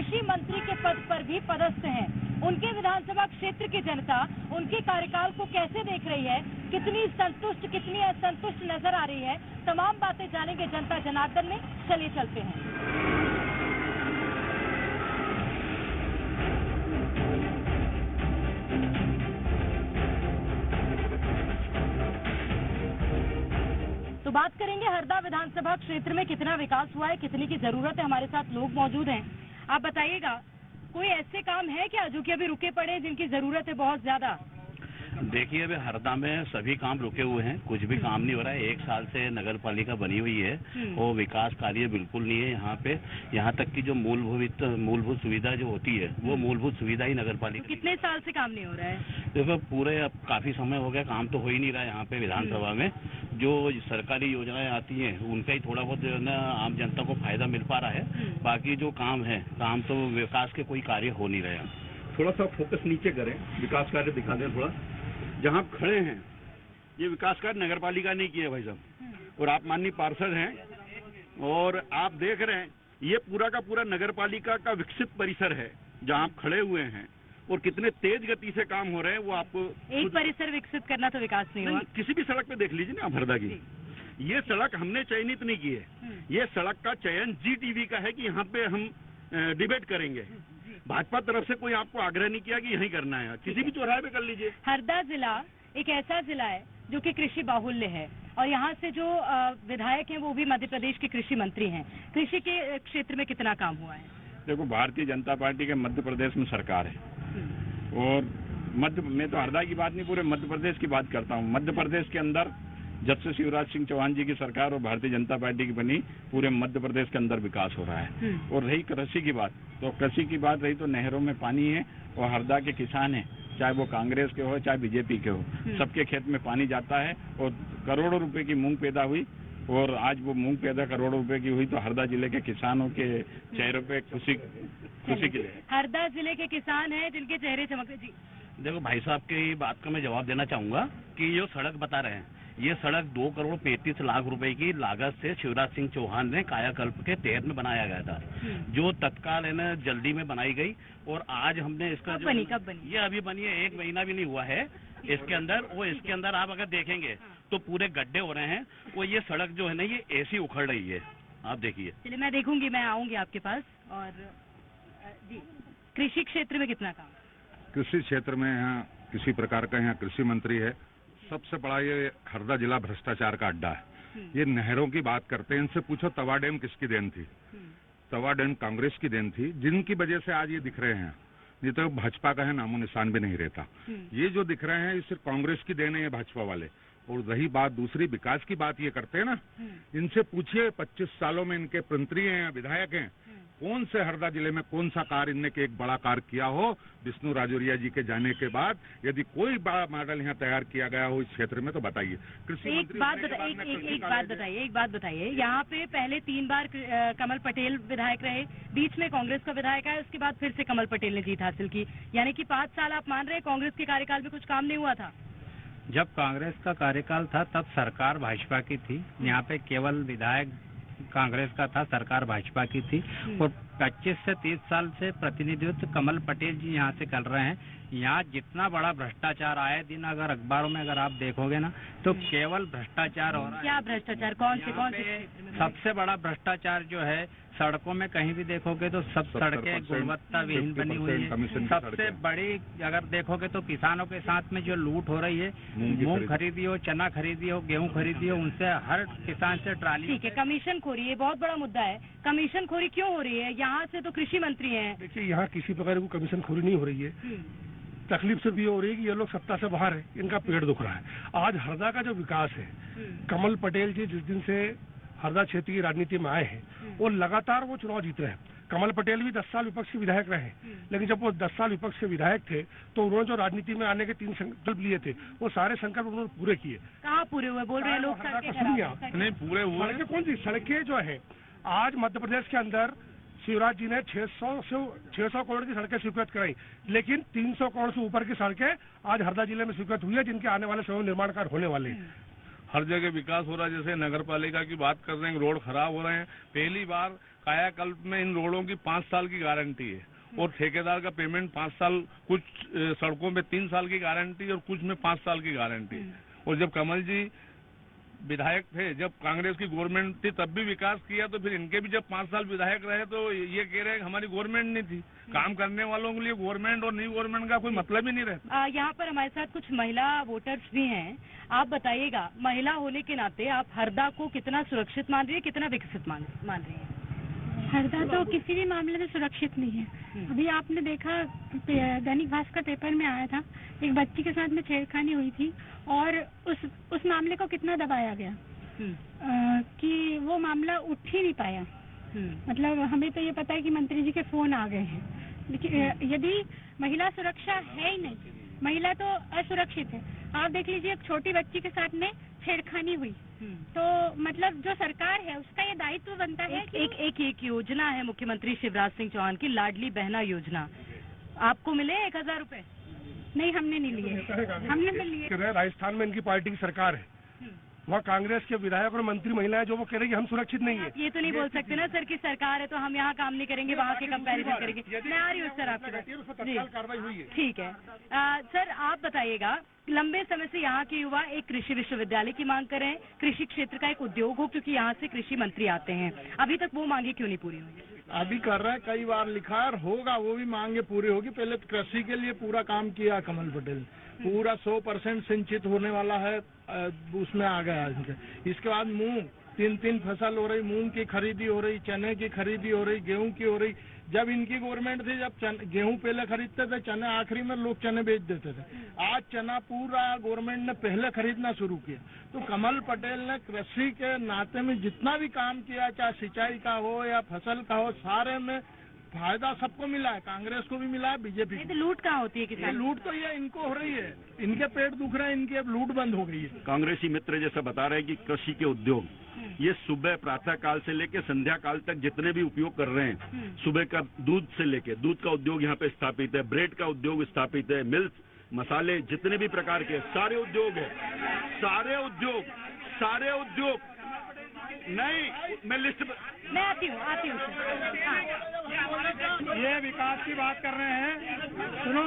कृषि मंत्री के पद पर भी पदस्थ हैं। उनके विधानसभा क्षेत्र की जनता उनके कार्यकाल को कैसे देख रही है, कितनी संतुष्ट कितनी असंतुष्ट नजर आ रही है, तमाम बातें जानेंगे जनता जनार्दन में। चलिए चलते हैं। तो बात करेंगे हरदा विधानसभा क्षेत्र में कितना विकास हुआ है, कितनी की जरूरत है। हमारे साथ लोग मौजूद हैं। आप बताइएगा, कोई ऐसे काम है क्या जो कि अभी रुके पड़े हैं, जिनकी जरूरत है बहुत ज्यादा? देखिए, अभी हरदा में सभी काम रुके हुए हैं, कुछ भी काम नहीं हो रहा है। 1 साल से नगर पालिका बनी हुई है और विकास कार्य बिल्कुल नहीं है यहाँ पे। यहाँ तक कि जो मूलभूत सुविधा जो होती है वो मूलभूत सुविधा ही नगर पालिका। तो कितने साल से काम नहीं हो रहा है? देखो, पूरे अब काफी समय हो गया, काम तो हो ही नहीं रहा है यहाँ पे विधानसभा में। जो सरकारी योजनाएं आती हैं उनका ही थोड़ा बहुत जो है ना आम जनता को फायदा मिल पा रहा है। बाकी जो काम है, काम तो विकास के कोई कार्य हो नहीं रहे हैं। थोड़ा सा फोकस नीचे करें, विकास कार्य दिखा दें थोड़ा। जहाँ खड़े हैं ये विकास कार्य नगर पालिका ने किए भाई साहब, और आप माननीय पार्षद हैं और आप देख रहे हैं ये पूरा का पूरा नगर पालिका का विकसित परिसर है जहाँ आप खड़े हुए हैं, और कितने तेज गति से काम हो रहे हैं वो आपको। एक परिसर विकसित करना तो विकास नहीं हुआ। किसी भी सड़क पे देख लीजिए ना आप हरदा की, ये सड़क हमने चयनित नहीं की है। ये सड़क का चयन GTV का है कि यहाँ पे हम डिबेट करेंगे। भाजपा तरफ से कोई आपको आग्रह नहीं किया कि यही करना है, किसी भी चौराहे पे कर लीजिए। हरदा जिला एक ऐसा जिला है जो कि कृषि बाहुल्य है, और यहाँ से जो विधायक हैं वो भी मध्य प्रदेश के कृषि मंत्री हैं। कृषि के क्षेत्र में कितना काम हुआ है? देखो, भारतीय जनता पार्टी के मध्य प्रदेश में सरकार है, और मैं तो हरदा की बात नहीं, पूरे मध्य प्रदेश की बात करता हूँ। मध्य प्रदेश के अंदर जब से शिवराज सिंह चौहान जी की सरकार और भारतीय जनता पार्टी की बनी, पूरे मध्य प्रदेश के अंदर विकास हो रहा है। और रही कृषि की बात, तो कृषि की बात रही तो नहरों में पानी है, और हरदा के किसान हैं, चाहे वो कांग्रेस के हो चाहे बीजेपी के हो, सबके खेत में पानी जाता है। और करोड़ों रुपए की मूंग पैदा हुई, और आज वो मूंग पैदा करोड़ों रुपए की हुई तो हरदा जिले के किसानों के चेहरों पे खुशी के लिए। हरदा जिले के किसान हैं जिनके चेहरे चमक रहे। जी देखो भाई साहब की बात का मैं जवाब देना चाहूंगा कि जो सड़क बता रहे हैं, ये सड़क 2 करोड़ 35 लाख रुपए की लागत से शिवराज सिंह चौहान ने कायाकल्प के तहत में बनाया गया था, जो तत्काल है ना जल्दी में बनाई गई। और आज हमने इसका कब बनी? ये अभी बनी है, 1 महीना भी नहीं हुआ है इसके अंदर। वो इसके अंदर आप अगर देखेंगे तो पूरे गड्ढे हो रहे हैं। वो ये सड़क जो है ना ये ऐसी उखड़ रही है, आप देखिए। चलिए मैं देखूंगी, मैं आऊंगी आपके पास। और जी, कृषि क्षेत्र में कितना काम? कृषि क्षेत्र में यहाँ किसी प्रकार का यहाँ कृषि मंत्री है। सबसे बड़ा ये हरदा जिला भ्रष्टाचार का अड्डा है। ये नहरों की बात करते हैं, इनसे पूछो तवा डैम किसकी देन थी? तवा डैम कांग्रेस की देन थी, जिनकी वजह से आज ये दिख रहे हैं। नहीं तो भाजपा का है नामो निशान भी नहीं रहता। ये जो दिख रहे हैं ये सिर्फ कांग्रेस की देन है, ये भाजपा वाले। और रही बात दूसरी विकास की बात, ये करते हैं ना, इनसे पूछिए 25 सालों में इनके मंत्री हैं या विधायक हैं, कौन से हरदा जिले में कौन सा कार्य इनने के एक बड़ा कार्य किया हो? विष्णु राजौरिया जी के जाने के बाद यदि कोई बड़ा मॉडल यहाँ तैयार किया गया हो इस क्षेत्र में तो बताइए। कृषि एक बात बताइए, यहाँ पे पहले 3 बार कमल पटेल विधायक रहे, बीच में कांग्रेस का विधायक आया, उसके बाद फिर से कमल पटेल ने जीत हासिल की। यानी कि 5 साल आप मान रहे हैं कांग्रेस के कार्यकाल में कुछ काम नहीं हुआ था? जब कांग्रेस का कार्यकाल था तब सरकार भाजपा की थी, यहाँ पे केवल विधायक कांग्रेस का था, सरकार भाजपा की थी। और 25 से 30 साल से प्रतिनिधित्व कमल पटेल जी यहाँ से कर रहे हैं। यहाँ जितना बड़ा भ्रष्टाचार आए दिन अगर अखबारों में अगर आप देखोगे ना तो केवल भ्रष्टाचार हो रहा है। क्या भ्रष्टाचार? कौन से? सबसे बड़ा भ्रष्टाचार जो है सड़कों में कहीं भी देखोगे तो सब सड़कें गुणवत्ता विहीन बनी हुई है। सबसे बड़ी अगर देखोगे तो किसानों के साथ में जो लूट हो रही है, मूंग खरीदी हो, चना खरीदी हो, गेहूं खरीदी हो, उनसे हर किसान से ट्राली। ठीक है, कमीशन खोरी ये बहुत बड़ा मुद्दा है। कमीशन खोरी क्यों हो रही है? यहाँ से तो कृषि मंत्री हैं। देखिए, यहाँ किसी प्रकार की कमीशन खोरी नहीं हो रही है। तकलीफ सिर्फ ये हो रही है कि ये लोग सत्ता से बाहर है, इनका पेट दुख रहा है। आज हरदा का जो विकास है, कमल पटेल जी जिस दिन से हरदा क्षेत्र की राजनीति में आए हैं वो लगातार वो चुनाव जीत रहे हैं। कमल पटेल भी 10 साल विपक्ष के विधायक रहे, लेकिन जब वो 10 साल विपक्ष के विधायक थे तो उन्होंने जो राजनीति में आने के 3 संकल्प लिए थे वो सारे संकल्प उन्होंने पूरे किए। कहाँ पूरे हुए? बोल रहे हैं लोग नहीं पूरे हुए। सड़कें कौन सी? सड़कें जो है आज मध्य प्रदेश के अंदर शिवराज जी ने 600 करोड़ की सड़कें स्वीकृत कराई, लेकिन 300 करोड़ से ऊपर की सड़कें आज हरदा जिले में स्वीकृत हुई है, जिनके आने वाले समय में निर्माण कार्य होने वाले हैं। हर जगह विकास हो रहा है। जैसे नगर पालिका की बात कर रहे हैं, रोड खराब हो रहे हैं। पहली बार कायाकल्प में इन रोडों की 5 साल की गारंटी है और ठेकेदार का पेमेंट 5 साल, कुछ सड़कों में 3 साल की गारंटी और कुछ में 5 साल की गारंटी। और जब कमल जी विधायक थे, जब कांग्रेस की गवर्नमेंट थी, तब भी विकास किया, तो फिर इनके भी जब 5 साल विधायक रहे तो ये कह रहे हैं हमारी गवर्नमेंट नहीं थी। काम करने वालों के लिए गवर्नमेंट और न्यू गवर्नमेंट का कोई मतलब ही नहीं रहता। यहाँ पर हमारे साथ कुछ महिला वोटर्स भी हैं। आप बताइएगा, महिला होने के नाते आप हरदा को कितना सुरक्षित मान रही है, कितना विकसित मान रही है? हरदा तो किसी भी मामले में सुरक्षित नहीं है। अभी आपने देखा, दैनिक भास्कर पेपर में आया था, एक बच्ची के साथ में छेड़खानी हुई थी और उस मामले को कितना दबाया गया कि वो मामला उठ ही नहीं पाया। मतलब हमें तो ये पता है कि मंत्री जी के फोन आ गए हैं, लेकिन यदि महिला सुरक्षा है ही नहीं, महिला तो असुरक्षित है। आप देख लीजिए, एक छोटी बच्ची के साथ में छेड़खानी हुई, तो मतलब जो सरकार है उसका ये दायित्व बनता है कि एक योजना है मुख्यमंत्री शिवराज सिंह चौहान की, लाडली बहना योजना। आपको मिले 1000 रुपए? नहीं, हमने नहीं लिए, हमने नहीं लिए। राजस्थान में इनकी पार्टी की सरकार है, वहाँ कांग्रेस के विधायक और मंत्री महिलाएं जो वो कह रही है हम सुरक्षित नहीं है। ये तो नहीं बोल सकते ना सर की सरकार है तो हम यहाँ काम नहीं करेंगे, वहाँ के कंपैरिजन करेंगे। मैं आ रही हूँ सर आपके पास। जी, कार्रवाई हुई है। ठीक है। सर आप बताइएगा, लंबे समय से यहाँ के युवा एक कृषि विश्वविद्यालय की मांग कर रहे हैं, कृषि क्षेत्र का एक उद्योग हो, क्योंकि यहाँ से कृषि मंत्री आते हैं। अभी तक वो मांगे क्यों नहीं पूरी हुई? अभी कर रहे हैं, कई बार लिखा और होगा, वो भी मांगे पूरी होगी। पहले कृषि के लिए पूरा काम किया कमल पटेल, पूरा 100% सिंचित होने वाला है, उसमें आ गया है। इसके बाद मूंग, 3 फसल हो रही, मूंग की खरीदी हो रही, चने की खरीदी हो रही, गेहूं की हो रही। जब इनकी गवर्नमेंट थी, जब गेहूं पहले खरीदते थे, चने आखिरी में लोग चने बेच देते थे। आज चना पूरा गवर्नमेंट ने पहले खरीदना शुरू किया। तो कमल पटेल ने कृषि के नाते में जितना भी काम किया, चाहे सिंचाई का हो या फसल का हो, सारे में फायदा सबको मिला है, कांग्रेस को भी मिला है, बीजेपी को। तो लूट कहाँ होती है किसान? लूट तो ये इनको हो रही है, इनके पेट दुख रहे हैं, इनकी अब लूट बंद हो गई है। कांग्रेसी मित्र जैसा बता रहे हैं कि कृषि के उद्योग ये सुबह प्रातः काल से लेकर संध्या काल तक जितने भी उपयोग कर रहे हैं, सुबह का दूध से लेकर, दूध का उद्योग यहाँ पे स्थापित है, ब्रेड का उद्योग स्थापित है, मिल्क, मसाले, जितने भी प्रकार के सारे उद्योग है, सारे उद्योग नहीं, मैं लिस्ट मैं आती हूँ ये विकास की बात कर रहे हैं, सुनो,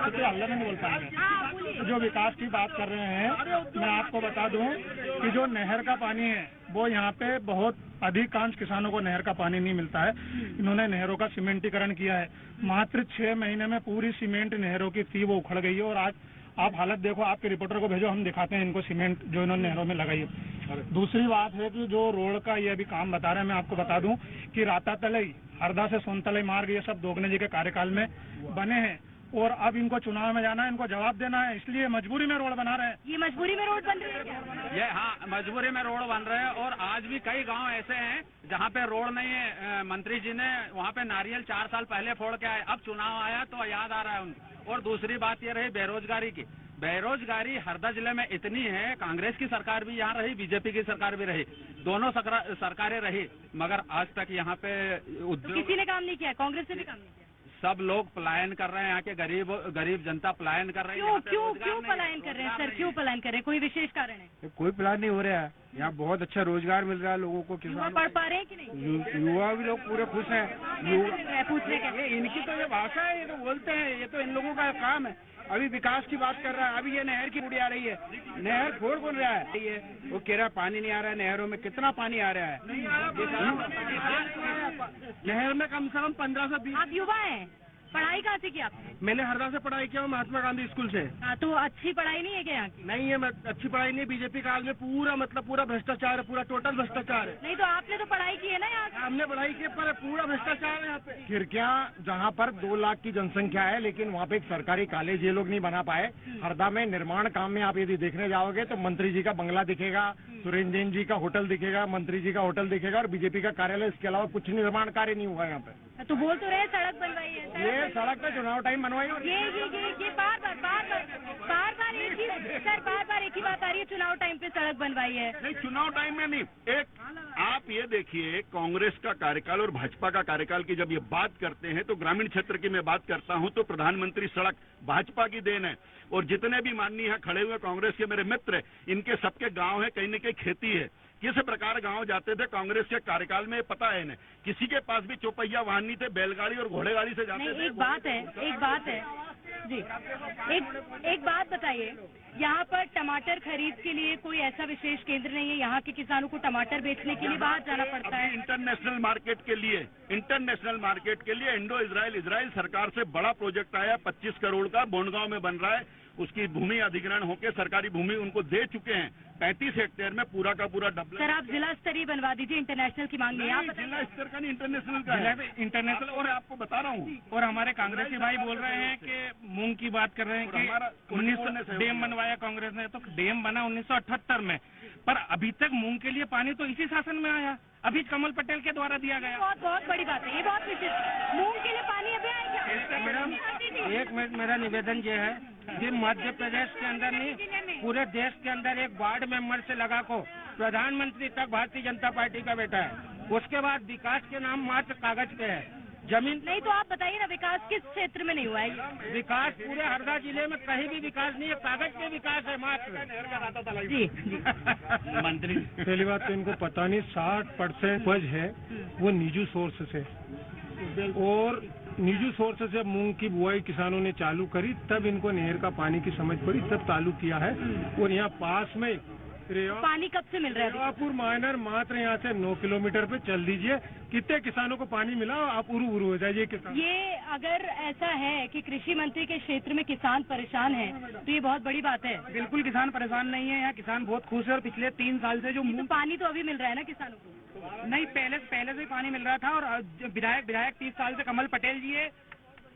तो अल्लाह नहीं बोल पाएंगे। जो विकास की बात कर रहे हैं, मैं आपको बता दूं कि जो नहर का पानी है वो यहाँ पे बहुत अधिकांश किसानों को नहर का पानी नहीं मिलता है। इन्होंने नहरों का सीमेंटीकरण किया है, मात्र 6 महीने में पूरी सीमेंट नहरों की थी वो उखड़ गई है। और आज आप हालत देखो, आपके रिपोर्टर को भेजो, हम दिखाते हैं इनको सीमेंट जो इन्होंने नहरों में लगाई है। दूसरी बात है कि जो रोड का ये अभी काम बता रहे हैं, मैं आपको बता दूं कि रातातलई, हरदा से सोनतलई मार्ग, ये सब दोगने जी के कार्यकाल में बने हैं और अब इनको चुनाव में जाना है, इनको जवाब देना है, इसलिए मजबूरी में रोड बना रहे हैं। ये मजबूरी में रोड बन रही है क्या? ये हाँ, मजबूरी में रोड बन रहे हैं। और आज भी कई गांव ऐसे हैं जहां पे रोड नहीं है। मंत्री जी ने वहां पे नारियल 4 साल पहले फोड़ के आए, अब चुनाव आया तो याद आ रहा है उनको। और दूसरी बात ये रही बेरोजगारी की। बेरोजगारी हरदा जिले में इतनी है, कांग्रेस की सरकार भी यहाँ रही, बीजेपी की सरकार भी रही, दोनों सरकारें रही, मगर आज तक यहाँ पे तो किसी ने काम नहीं किया, कांग्रेस ने भी काम नहीं किया। सब लोग पलायन कर रहे हैं, यहाँ के गरीब जनता पलायन कर रही है। क्यों पलायन कर रहे हैं सर? क्यों पलायन कर रहे हैं? कोई विशेष कारण है? कोई प्लान नहीं हो रहा है, यहाँ बहुत अच्छा रोजगार मिल रहा है लोगों को। युवा पढ़ पा रहे हैं कि नहीं? युवा भी लोग पूरे खुश हैं। पूछने का इनकी तो ये भाषा है, ये तो बोलते हैं, ये तो इन लोगों का काम है। अभी विकास की बात कर रहा है, अभी ये नहर की बूढ़ी आ रही है, नहर फोड़ कौन रहा है? ये वो कह रहा है पानी नहीं आ रहा है, नहरों में कितना पानी आ रहा है? नहर में कम से कम 15 से 20। आप युवा हैं, पढ़ाई कहाँ से की आपने? मैंने हरदा से पढ़ाई किया, महात्मा गांधी स्कूल से। हाँ, तो अच्छी पढ़ाई नहीं है क्या यहाँ की? नहीं है, अच्छी पढ़ाई नहीं। बीजेपी काल में पूरा भ्रष्टाचार है, पूरा टोटल भ्रष्टाचार है। नहीं तो आपने तो पढ़ाई की है ना यहाँ? हमने पढ़ाई की, पर पूरा भ्रष्टाचार है यहाँ पे। खिड़कियाँ जहाँ पर 2 लाख की जनसंख्या है, लेकिन वहाँ पे एक सरकारी कॉलेज ये लोग नहीं बना पाए। हरदा में निर्माण काम में आप यदि देखने जाओगे तो मंत्री जी का बंगला दिखेगा, सुरेंद्र जैन जी का होटल दिखेगा, मंत्री जी का होटल दिखेगा और बीजेपी का कार्यालय, इसके अलावा कुछ निर्माण कार्य नहीं हुआ यहाँ पे। तो बोल तो रहे सड़क बनवाई है। ये सड़क का चुनाव टाइम बनवाई और ये बार एक ही बात आ रही है, चुनाव टाइम पे सड़क बनवाई है। नहीं, चुनाव टाइम में नहीं। एक आप ये देखिए, कांग्रेस का कार्यकाल और भाजपा का कार्यकाल की जब ये बात करते हैं तो ग्रामीण क्षेत्र की मैं बात करता हूं तो प्रधानमंत्री सड़क भाजपा की देन है। और जितने भी माननीय यहाँ खड़े हुए कांग्रेस के मेरे मित्र, इनके सबके गांव है, कहीं न कहीं खेती है। किस प्रकार गांव जाते थे कांग्रेस के कार्यकाल में, पता है इन्हें। किसी के पास भी चौपहिया वाहन नहीं थे, बैलगाड़ी और घोड़ेगाड़ी से जाते थे। एक बात है जी, एक बात बताइए, यहाँ पर टमाटर खरीद के लिए कोई ऐसा विशेष केंद्र नहीं है? यहाँ के किसानों को टमाटर बेचने के लिए बाहर जाना पड़ता है? इंटरनेशनल मार्केट के लिए इंडो इजराइल सरकार से बड़ा प्रोजेक्ट आया, 25 करोड़ का बोंडगांव में बन रहा है। उसकी भूमि अधिग्रहण होकर सरकारी भूमि उनको दे चुके हैं। 35 हेक्टेयर में पूरा का पूरा डबल। सर, आप जिला स्तरीय बनवा दीजिए, इंटरनेशनल की मांग नहीं है। जिला स्तर का नहीं, इंटरनेशनल का है। इंटरनेशनल, और आपको बता रहा हूँ, और हमारे कांग्रेसी भाई बोल रहे हैं कि मूंग की बात कर रहे हैं कि 1900 डैम बनवाया कांग्रेस ने, तो डैम बना 1978 में, पर अभी तक मूंग के लिए पानी तो इसी शासन में आया, अभी कमल पटेल के द्वारा दिया गया। बहुत बड़ी बात है, ये बहुत विशेष। मूंग के लिए पानी अभी आएगा? मैडम, एक मिनट, मेरा निवेदन ये है कि मध्य प्रदेश के अंदर नहीं, पूरे देश के अंदर एक वार्ड मेंबर से लगा को प्रधानमंत्री तक भारतीय जनता पार्टी का बेटा है। उसके बाद विकास के नाम मात्र कागज पे है, जमीन नहीं। तो आप बताइए ना, विकास किस क्षेत्र में नहीं हुआ है? विकास पूरे हरदा जिले में कहीं भी विकास नहीं है, कागज पे विकास है मात्र। जी मंत्री, पहली बात तो इनको पता नहीं 60% उपज है वो निजी सोर्स से, और निजी सोर्स से मूंग की बुआई किसानों ने चालू करी, तब इनको नहर का पानी की समझ पड़ी, तब चालू किया है। और यहाँ पास में पानी कब से मिल रहा है? रेवापुर मायनर मात्र यहाँ से 9 किलोमीटर पे चल दीजिए, कितने किसानों को पानी मिला, आप उरू हो जाइए किसान। ये अगर ऐसा है कि कृषि मंत्री के क्षेत्र में किसान परेशान है, तो ये बहुत बड़ी बात है। बिल्कुल किसान परेशान नहीं है, यहाँ किसान बहुत खुश है। और पिछले 3 साल से जो तो पानी तो अभी मिल रहा है ना किसानों को? नहीं, पहले से ही पानी मिल रहा था। और विधायक 30 साल से कमल पटेल जी है,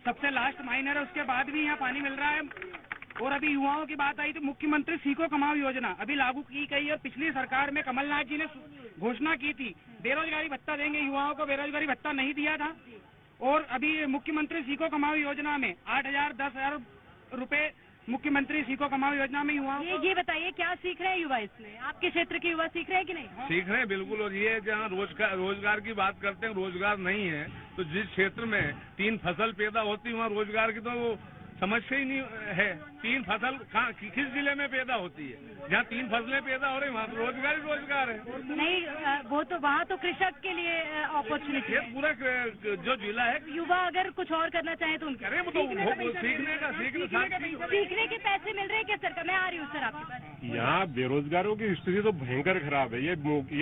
सबसे लास्ट माइनर है, उसके बाद भी यहाँ पानी मिल रहा है। और अभी युवाओं की बात आई तो मुख्यमंत्री सीखो कमाओ योजना अभी लागू की गई, और पिछली सरकार में कमलनाथ जी ने घोषणा की थी बेरोजगारी भत्ता देंगे, युवाओं को बेरोजगारी भत्ता नहीं दिया था। और अभी मुख्यमंत्री सीखो कमाओ योजना में 8,000 10,000 रुपए मुख्यमंत्री सीखो कमाओ योजना में युवाओं। ये बताइए क्या सीख रहे हैं युवा इसमें? आपके क्षेत्र के युवा सीख रहे हैं कि नहीं? सीख रहे हैं बिल्कुल। और ये जहाँ रोजगार की बात करते हैं, रोजगार नहीं है, तो जिस क्षेत्र में 3 फसल पैदा होती है वहाँ रोजगार की तो समस्या ही नहीं है। 3 फसल किस जिले में पैदा होती है? जहाँ 3 फसलें पैदा हो रही वहाँ तो रोजगार है। नहीं, वो तो वहाँ तो कृषक के लिए अपॉर्चुनिटी है। पूरा जो जिला है, युवा अगर कुछ और करना चाहे तो करें, वो तो सीखने के पैसे मिल रहे हैं क्या सरकार? मैं आ रही हूँ सर आपके पास। यहाँ बेरोजगारों की स्थिति तो भयंकर खराब है। ये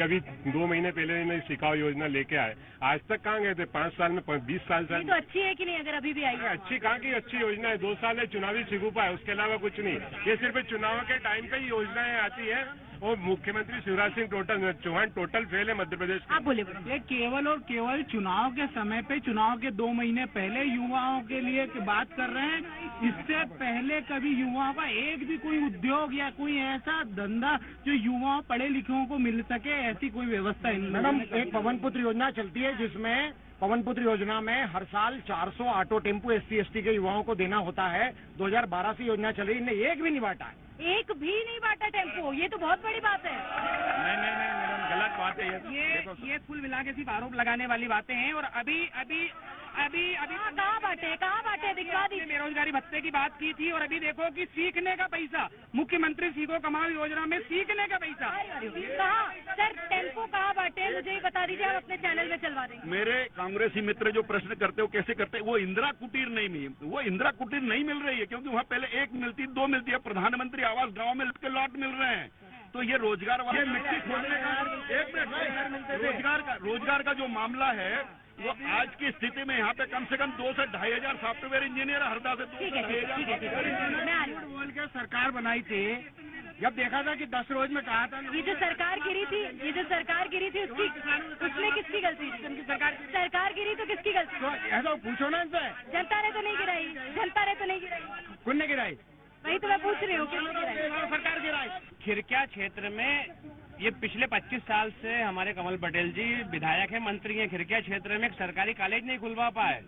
अभी 2 महीने पहले इन्हें सिखाओ योजना लेके आए, आज तक कहाँ गए थे? 5 साल में 20 साल से। तो अच्छी है कि नहीं अगर अभी भी आई? अच्छी कहाँ की अच्छी योजना है? 2 साल है चुनावी सिगुपा है, उसके अलावा कुछ नहीं। ये सिर्फ चुनाव के टाइम पे ही योजनाएं आती है। और मुख्यमंत्री शिवराज सिंह चौहान टोटल फेल है मध्य प्रदेश। आप बोले। ये केवल और केवल चुनाव के समय पे, चुनाव के 2 महीने पहले युवाओं के लिए बात कर रहे हैं। इससे पहले कभी युवाओं का एक भी कोई उद्योग या कोई ऐसा धंधा जो युवाओं पढ़े लिखों को मिल सके, ऐसी कोई व्यवस्था नहीं। मैडम, एक पवन पुत्र योजना चलती है जिसमें पवन पुत्र योजना में हर साल 400 ऑटो टेम्पो SC ST के युवाओं को देना होता है। 2012 से योजना चल रही, इन्हें एक भी नहीं बांटा है। एक भी नहीं बांटा टेम्पो, ये तो बहुत बड़ी बात है। नहीं मैडम, गलत बात है ये कुल मिला के सिर्फ आरोप लगाने वाली बातें हैं। और अभी कहाँ बांटे दिखा दी। बेरोजगारी भत्ते की बात की थी, और अभी देखो कि सीखने का पैसा, मुख्यमंत्री सीखो कमाओ योजना में सीखने का पैसा कहाँ? सर टेम्पो कहाँ बांटे मुझे ही बता दीजिए, आप अपने चैनल में चलवा देंगे। मेरे कांग्रेसी मित्र जो प्रश्न करते हो कैसे करते हैं, वो इंदिरा कुटीर नहीं मिल रही है, क्योंकि वहाँ पहले 1 मिलती 2 मिलती है। प्रधानमंत्री आवास गाँव में के लॉट मिल रहे हैं। तो ये रोजगार वाले मिट्टी खोदने का रोजगार का जो मामला है, वो आज की स्थिति में यहाँ पे कम से कम 2 से 2,500 सॉफ्टवेयर इंजीनियर हरदा से बोल के सरकार बनाई थी। जब देखा था कि 10 रोज में कहा था, ये जो सरकार गिरी थी उसमें किसकी गलती थी? सरकार गिरी तो किसकी गलती? तो ऐसा पूछो ना इनसे। जनता ने तो नहीं गिराई। कौन ने गिराई? वही तो मैं पूछ रही हूँ। सरकार गिराई। खिरकिया क्षेत्र में ये पिछले 25 साल से हमारे कमल पटेल जी विधायक है, मंत्री हैं। खिरकिया क्षेत्र में एक सरकारी कॉलेज नहीं खुलवा पाए।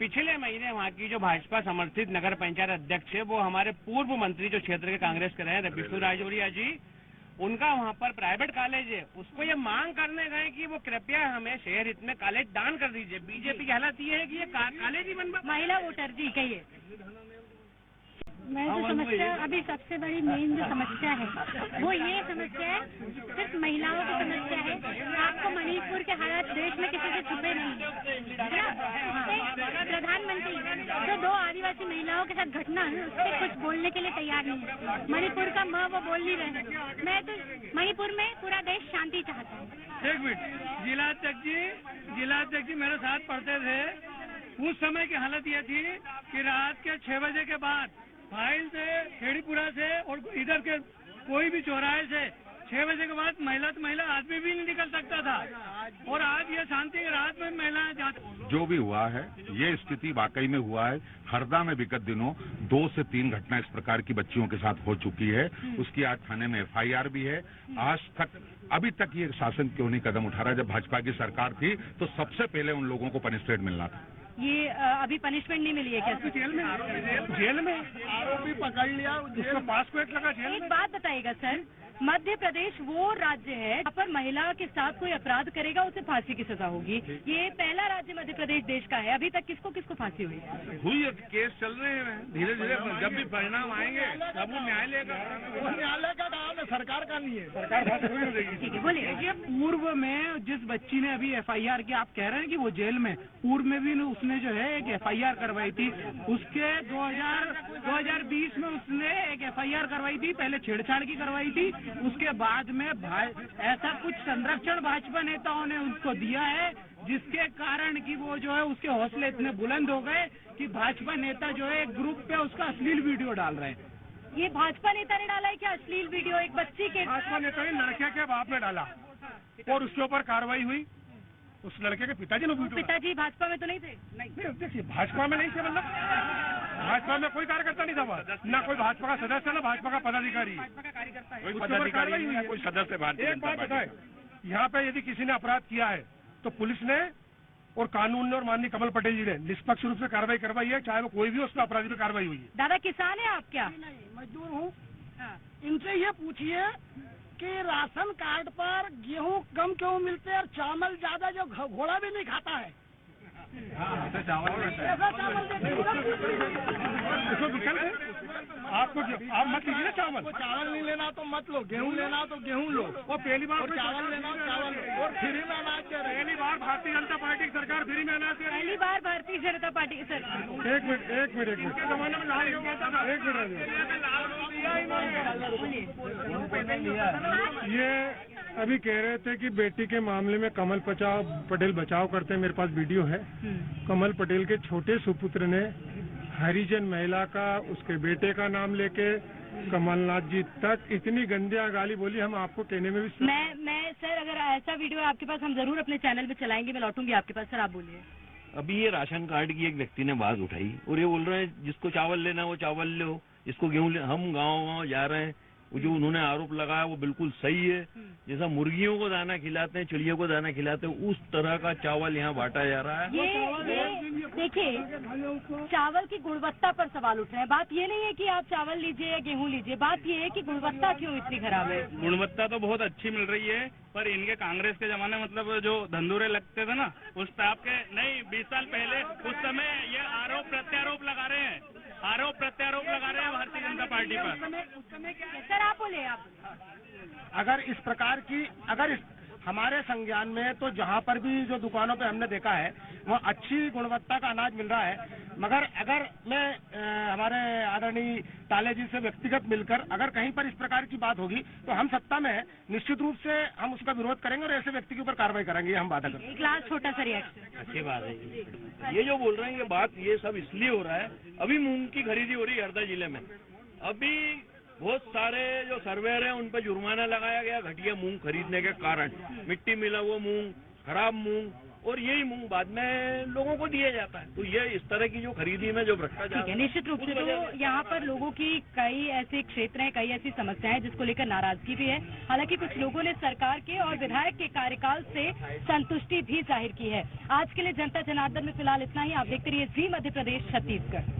पिछले महीने वहाँ की जो भाजपा समर्थित नगर पंचायत अध्यक्ष है, वो हमारे पूर्व मंत्री जो क्षेत्र के कांग्रेस के रहे रविशु राजौरिया जी, उनका वहाँ पर प्राइवेट कॉलेज है, उसको ये मांग करने गए कि वो कृपया हमें शहर हित में कॉलेज दान कर दीजिए। बीजेपी की हालत ये है कि ये कॉलेज ही बनवा। महिला वोटर जी कहिए। मैं जो समस्या अभी सबसे बड़ी मेन जो समस्या है वो ये समस्या है, सिर्फ महिलाओं की समस्या है। आपको मणिपुर के हालात देश में किसी से छुपे नहीं है। प्रधानमंत्री जो 2 आदिवासी महिलाओं के साथ घटना है उससे कुछ बोलने के लिए तैयार नहीं है। मणिपुर का वो बोल नहीं रहे। मैं तो मणिपुर में पूरा देश शांति चाहता हूँ। एक मिनट, जिलाध्यक्ष जी मेरे साथ पढ़ते थे। उस समय की हालत ये थी कि रात के 6 बजे के बाद फाइल से, खेड़ीपुरा से और इधर के कोई भी चौराहे से 6 बजे के बाद महिला तो महिला आदमी भी नहीं निकल सकता था। और आज ये शांति की रात में महिलाएं जाती। जो भी हुआ है ये स्थिति वाकई में हुआ है। हरदा में विगत दिनों 2 से 3 घटना इस प्रकार की बच्चियों के साथ हो चुकी है। उसकी आज थाने में FIR भी है। आज तक अभी तक ये शासन क्यों नहीं कदम उठा रहा? जब भाजपा की सरकार थी तो सबसे पहले उन लोगों को पनिशमेंट मिलना था। ये अभी पनिशमेंट नहीं मिली है क्या? जेल में आरोपी पकड़ लिया, उसको 5 को 1 लगा जेल में। एक बात बताइएगा सर, मध्य प्रदेश वो राज्य है जहाँ पर महिला के साथ कोई अपराध करेगा उसे फांसी की सजा होगी। ये पहला राज्य मध्य प्रदेश देश का है। अभी तक किसको किसको फांसी हुई है? केस चल रहे हैं, धीरे धीरे जब भी परिणाम आएंगे तब वो न्यायालय का काम है, सरकार का नहीं है। सरकार ठीक है, बोलिए। ये पूर्व में जिस बच्ची ने अभी FIR की, आप कह रहे हैं कि वो जेल में, पूर्व में भी उसने जो है एक FIR करवाई थी। उसके 2020 में उसने एक FIR करवाई थी, पहले छेड़छाड़ की करवाई थी। उसके बाद में ऐसा कुछ संरक्षण भाजपा नेताओं ने उसको दिया है जिसके कारण कि वो जो है उसके हौसले इतने बुलंद हो गए कि भाजपा नेता जो है एक ग्रुप पे उसका अश्लील वीडियो डाल रहे हैं। ये भाजपा नेता ने डाला है क्या अश्लील वीडियो? एक बच्ची के भाजपा नेता ने लड़के के बाप ने डाला और उसके ऊपर कार्रवाई हुई। उस लड़के के पिताजी ने पिताजी भाजपा में तो नहीं थे? नहीं, देखिए भाजपा में नहीं थे, मतलब भाजपा में कोई कार्यकर्ता नहीं था, ना कोई भाजपा का सदस्य, ना भाजपा का पदाधिकारी। कोई पदाधिकारी नहीं, कोई सदस्य भारतीय जनता पार्टी। यहाँ पे यदि किसी ने अपराध किया है तो पुलिस ने और कानून ने और माननीय कमल पटेल जी ने निष्पक्ष रूप से कार्रवाई करवाई है, चाहे वो कोई भी उस पर अपराधी पे कार्रवाई हुई है। दादा किसान है आप क्या? मजदूर हूँ। इनसे ये पूछिए कि राशन कार्ड पर गेहूं कम क्यों मिलते हैं और चावल ज्यादा, जो घोड़ा भी नहीं खाता है। ऐसा चावल आपको आप मत लीजिए ना चावल। चावल नहीं लेना तो मत लो, गेहूं लेना तो गेहूं लो। और पहली बार चावल लेना चावल लो, और फ्री में अनाज दे रहे। पहली बार भारतीय जनता पार्टी की सरकार फ्री में अनाज दे रही है। पहली बार भारतीय जनता पार्टी की सरकार। एक मिनट जमाने में लाल गेहूं आता था। एक मिनट, ये अभी कह रहे थे कि बेटी के मामले में कमल पटेल बचाव करते हैं। मेरे पास वीडियो है। कमल पटेल के छोटे सुपुत्र ने हरिजन महिला का, उसके बेटे का नाम लेके कमलनाथ जी तक इतनी गंदिया गाली बोली, हम आपको कहने में भी मैं सर, अगर ऐसा वीडियो आपके पास, हम जरूर अपने चैनल पे चलाएंगे। मैं लौटूंगी आपके पास। सर आप बोलिए। अभी ये राशन कार्ड की एक व्यक्ति ने बात उठाई और ये बोल रहे हैं जिसको चावल लेना वो चावल लो, जिसको गेहूं ले। हम गाँव जा रहे हैं, वो जो उन्होंने आरोप लगाया वो बिल्कुल सही है। जैसा मुर्गियों को दाना खिलाते हैं, चिड़ियों को दाना खिलाते हैं, उस तरह का चावल यहाँ बांटा जा रहा है। ये देखिए, चावल की गुणवत्ता पर सवाल उठ रहे हैं। बात ये नहीं है कि आप चावल लीजिए या गेहूं लीजिए, बात ये है कि गुणवत्ता क्यों इतनी खराब है। गुणवत्ता तो बहुत अच्छी मिल रही है, पर इनके कांग्रेस के जमाने मतलब जो धंधुरे लगते थे ना, उस टाइप के नहीं। 20 साल पहले उस समय ये आरोप प्रत्यारोप लगा रहे हैं, भारतीय जनता पार्टी पर। सर आप बोले। आप अगर इस प्रकार की, हमारे संज्ञान में तो जहाँ पर भी जो दुकानों पे हमने देखा है वहाँ अच्छी गुणवत्ता का अनाज मिल रहा है। मगर अगर मैं हमारे आदरणीय ताले जी से व्यक्तिगत मिलकर अगर कहीं पर इस प्रकार की बात होगी तो हम सत्ता में है, निश्चित रूप से हम उसका विरोध करेंगे और ऐसे व्यक्ति के ऊपर कार्रवाई करेंगे। हम वादा करेंगे। एक लास्ट छोटा सा रिएक्शन। अच्छी बात है। ये जो बोल रहे हैं ये बात, ये सब इसलिए हो रहा है। अभी मूंग की खरीदी हो रही है हरदा जिले में। अभी बहुत सारे जो सर्वेयर हैं उन पर जुर्माना लगाया गया घटिया मूंग खरीदने के कारण। मिट्टी मिला हुआ मूंग, खराब मूंग, और यही मूंग बाद में लोगों को दिया जाता है। तो ये इस तरह की जो खरीदी में जो भ्रष्टाचार। ठीक है, निश्चित रूप से तो यहाँ पर लोगों की कई ऐसे क्षेत्र हैं, कई ऐसी समस्याएं हैं जिसको लेकर नाराजगी भी है। हालांकि कुछ लोगों ने सरकार के और विधायक के कार्यकाल से संतुष्टि भी जाहिर की है। आज के लिए जनता जनार्दन में फिलहाल इतना ही। आप देखते रहिए जी मध्य प्रदेश छत्तीसगढ़।